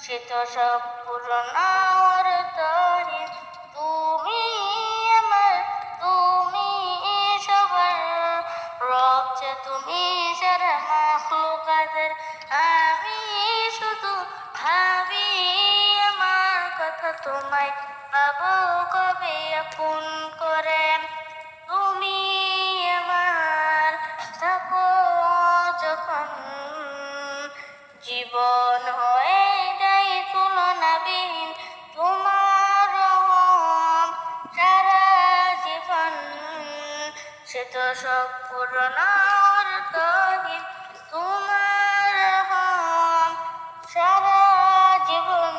সে তো সব পুরনো অর্থহীন। তুমি আমার, তুমি সবার রব যে তুমি সারা মাখলুকাতের। আমি শুধু ভাবি আমার কথা, তোমায় পাবো কবে আপন করে। তুমি আমার থাকো যখন, জীবন হয়ে যায় তুলনাবিহীন। তোমার রহম সারা জীবন, সে তো সব পুরনো অর্থহীন। তোমার রহম সারা জীবন,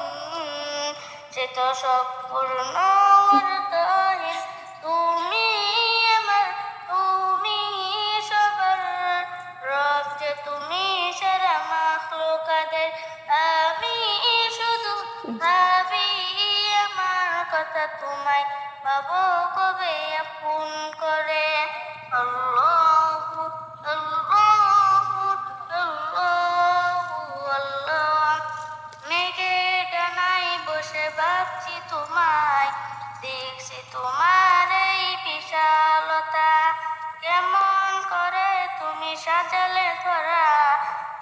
সে তো সব পুরনো অর্থহীন। তুমি আমার, তুমি সবার রব যে তুমি সারা মাখলুকাতের। আমি শুধু ভাবি আমার কথা, তোমায় পাবো কবে আপন করে। আল্লাহু আল্লাহু আল্লাহু আল্লাহ। মেঘের ডানায় বসে ভাবছি তোমায়, দেখছি তোমার এই বিশালতা। কেমন করে তুমি সাজালে ধরা,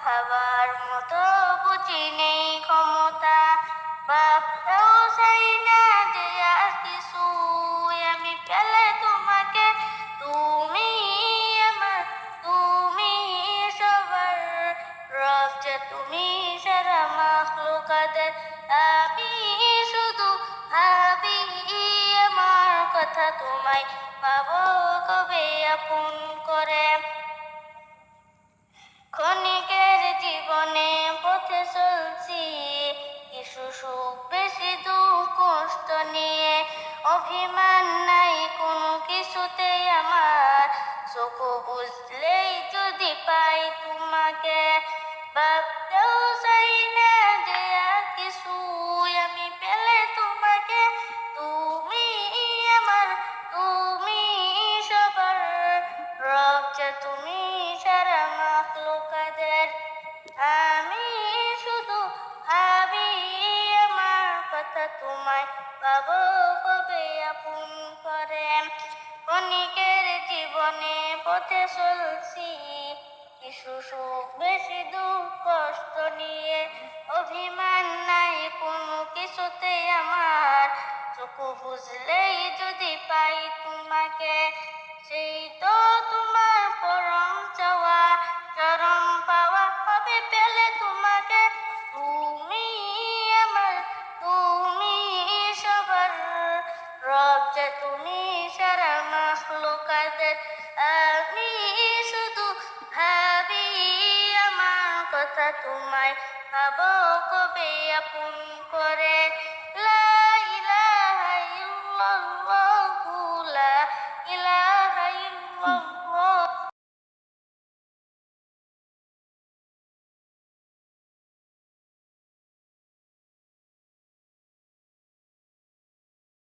ভাবার মতো বুঝি নেই ক্ষমতা। ভাবতেও চাই না যে আর কিছু আমি পেলে তোমাকে। তুমি আমার, তুমি সবার রব যে তুমি সারা মাখলুকাতের। আমি শুধু ভাবি আমার কথা, তোমায় পাবো কবে আপন করে। ক্ষণিকের জীবনে পথে চলছি, কিছু সুখ বেশি দুঃখ কষ্ট নিয়ে। অভিমান নাই কোনো কিছুতে আমার, চোখ বুঝলেই যদি পাই তোমাকে। ভাবতেও চাই না যে আর কিছু আমি পেলে তোমাকে। তুমি আমার, তুমি সবার রব যে তুমি সারা মাখলুকাতের। আমি শুধু ভাবি আমার কথা, তোমায় পাবো কবে আপন করে। ক্ষণিকের জীবনে পথে চলছি, কিছু সুখ বেশি দুঃখ কষ্ট নিয়ে। অভিমান নাই কোনো কিছুতে আমার, চোখ বুঝলেই যদি পাই তোমাকে। সেই তো তোমার পরম চাওয়া, চরম পাওয়া হবে পেলে তোমাকে। তুমি আমার, তুমি সবার রব যে তুমি সারা মাখলুকাতের। আমি শুধু ভাবি আমার কথা, তোমায় পাবো কবে আপন করে।